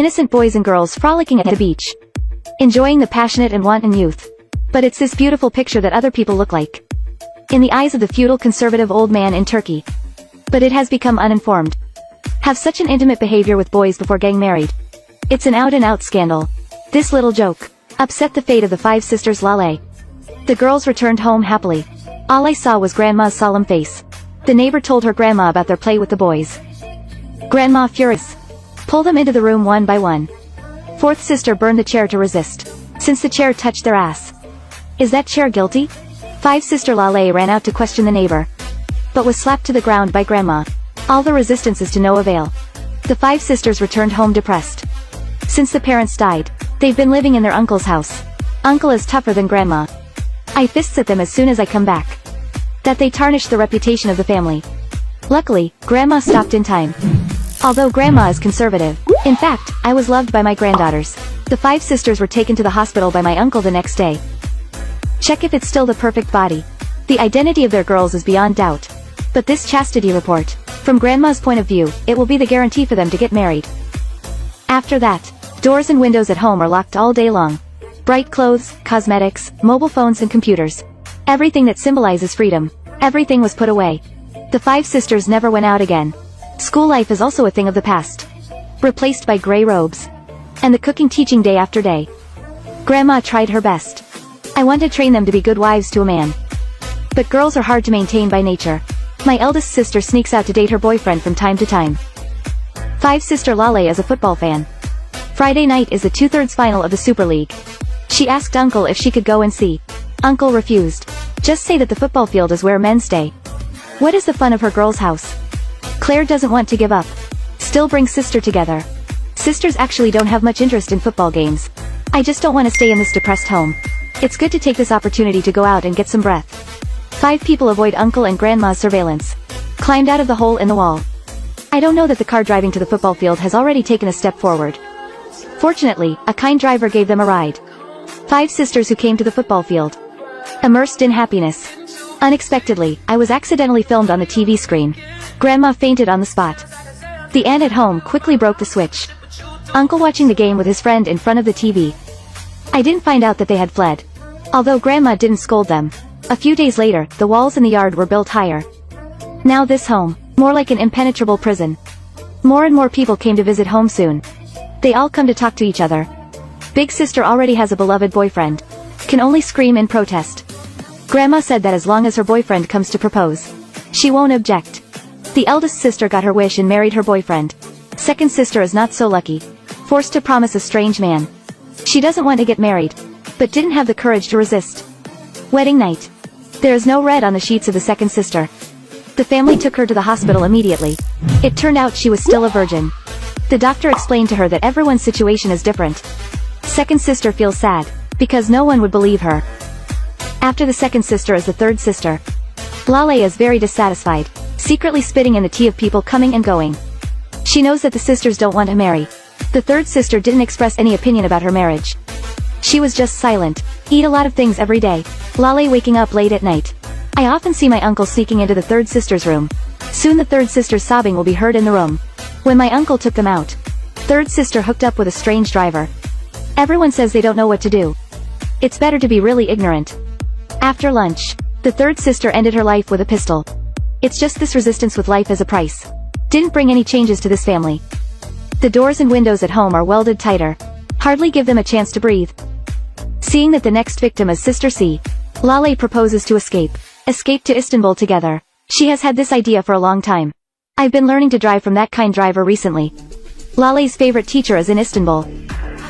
Innocent boys and girls frolicking at the beach. Enjoying the passionate and wanton youth. But it's this beautiful picture that other people look like. In the eyes of the feudal conservative old man in Turkey. But it has become uninformed. Have such an intimate behavior with boys before getting married. It's an out-and-out scandal. This little joke upset the fate of the 5 sisters Lale. The girls returned home happily. All I saw was Grandma's solemn face. The neighbor told her grandma about their play with the boys. Grandma furious. Pull them into the room one by one. 4th sister burned the chair to resist. Since the chair touched their ass. Is that chair guilty? 5 sister Lale ran out to question the neighbor. But was slapped to the ground by Grandma. All the resistance is to no avail. The 5 sisters returned home depressed. Since the parents died, they've been living in their uncle's house. Uncle is tougher than Grandma. I fists at them as soon as I come back. That they tarnish the reputation of the family. Luckily, Grandma stopped in time. Although Grandma is conservative. In fact, I was loved by my granddaughters. The 5 sisters were taken to the hospital by my uncle the next day. Check if it's still the perfect body. The identity of their girls is beyond doubt. But this chastity report, from Grandma's point of view, it will be the guarantee for them to get married. After that, doors and windows at home are locked all day long. Bright clothes, cosmetics, mobile phones and computers. Everything that symbolizes freedom. Everything was put away. The 5 sisters never went out again. School life is also a thing of the past. Replaced by gray robes. And the cooking teaching day after day. Grandma tried her best. I want to train them to be good wives to a man. But girls are hard to maintain by nature. My eldest sister sneaks out to date her boyfriend from time to time. 5 sister Lale is a football fan. Friday night is the 2/3 final of the Super League. She asked Uncle if she could go and see. Uncle refused. Just say that the football field is where men stay. What is the fun of her girl's house? Claire doesn't want to give up. Still bring sister together. Sisters actually don't have much interest in football games. I just don't want to stay in this depressed home. It's good to take this opportunity to go out and get some breath. 5 people avoid Uncle and Grandma's surveillance. Climbed out of the hole in the wall. I don't know that the car driving to the football field has already taken a step forward. Fortunately, a kind driver gave them a ride. 5 sisters who came to the football field. Immersed in happiness. Unexpectedly, I was accidentally filmed on the TV screen. Grandma fainted on the spot. The aunt at home quickly broke the switch. Uncle watching the game with his friend in front of the TV. I didn't find out that they had fled. Although Grandma didn't scold them. A few days later, the walls in the yard were built higher. Now this home, more like an impenetrable prison. More and more people came to visit home soon. They all come to talk to each other. Big sister already has a beloved boyfriend. Can only scream in protest. Grandma said that as long as her boyfriend comes to propose, she won't object. The eldest sister got her wish and married her boyfriend. 2nd sister is not so lucky. Forced to promise a strange man. She doesn't want to get married, but didn't have the courage to resist. Wedding night. There is no red on the sheets of the 2nd sister. The family took her to the hospital immediately. It turned out she was still a virgin. The doctor explained to her that everyone's situation is different. 2nd sister feels sad, because no one would believe her. After the 2nd sister is the 3rd sister. Lale is very dissatisfied, secretly spitting in the tea of people coming and going. She knows that the sisters don't want to marry. The 3rd sister didn't express any opinion about her marriage. She was just silent. Eat a lot of things every day. Lale waking up late at night. I often see my uncle sneaking into the 3rd sister's room. Soon the 3rd sister's sobbing will be heard in the room. When my uncle took them out. 3rd sister hooked up with a strange driver. Everyone says they don't know what to do. It's better to be really ignorant. After lunch, the 3rd sister ended her life with a pistol. It's just this resistance with life as a price. Didn't bring any changes to this family. The doors and windows at home are welded tighter. Hardly give them a chance to breathe. Seeing that the next victim is Sister C, Lale proposes to escape. Escape to Istanbul together. She has had this idea for a long time. I've been learning to drive from that kind driver recently. Lale's favorite teacher is in Istanbul.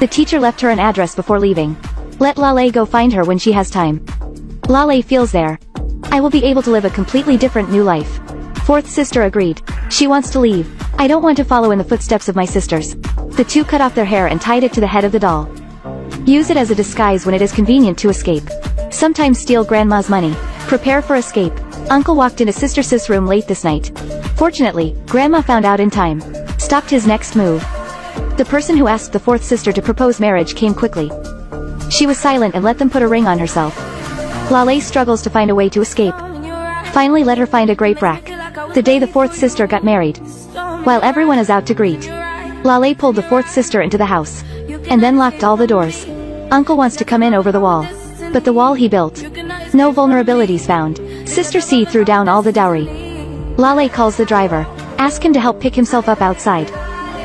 The teacher left her an address before leaving. Let Lale go find her when she has time. Lale feels there. I will be able to live a completely different new life. 4th sister agreed. She wants to leave. I don't want to follow in the footsteps of my sisters. The 2 cut off their hair and tied it to the head of the doll. Use it as a disguise when it is convenient to escape. Sometimes steal Grandma's money. Prepare for escape. Uncle walked into Sister Sis' room late this night. Fortunately, Grandma found out in time. Stopped his next move. The person who asked the 4th sister to propose marriage came quickly. She was silent and let them put a ring on herself. Lale struggles to find a way to escape. Finally let her find a grape rack. The day the 4th sister got married. While everyone is out to greet. Lale pulled the fourth sister into the house. And then locked all the doors. Uncle wants to come in over the wall. But the wall he built. No vulnerabilities found. Sister C threw down all the dowry. Lale calls the driver. Ask him to help pick himself up outside.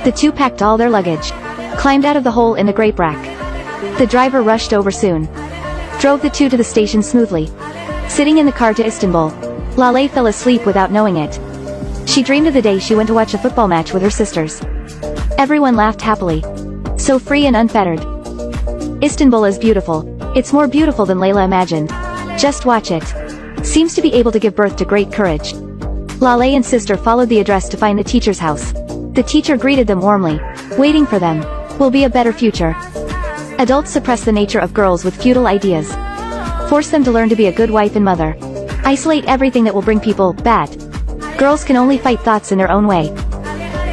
The two packed all their luggage. Climbed out of the hole in the grape rack. The driver rushed over soon. Drove the two to the station smoothly. Sitting in the car to Istanbul. Lale fell asleep without knowing it. She dreamed of the day she went to watch a football match with her sisters. Everyone laughed happily. So free and unfettered. Istanbul is beautiful. It's more beautiful than Layla imagined. Just watch it. Seems to be able to give birth to great courage. Lale and sister followed the address to find the teacher's house. The teacher greeted them warmly. Waiting for them will be a better future. Adults suppress the nature of girls with futile ideas. Force them to learn to be a good wife and mother. Isolate everything that will bring people bad. Girls can only fight thoughts in their own way.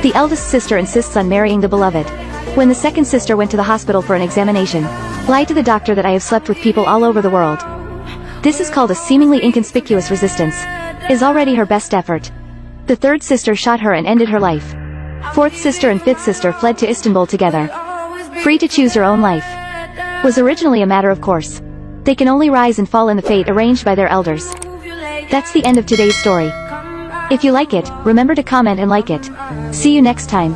The eldest sister insists on marrying the beloved. When the second sister went to the hospital for an examination, lied to the doctor that I have slept with people all over the world. This is called a seemingly inconspicuous resistance. Is already her best effort. The third sister shot her and ended her life. Fourth sister and fifth sister fled to Istanbul together. Free to choose her own life. Was originally a matter of course. They can only rise and fall in the fate arranged by their elders. That's the end of today's story. If you like it, remember to comment and like it. See you next time.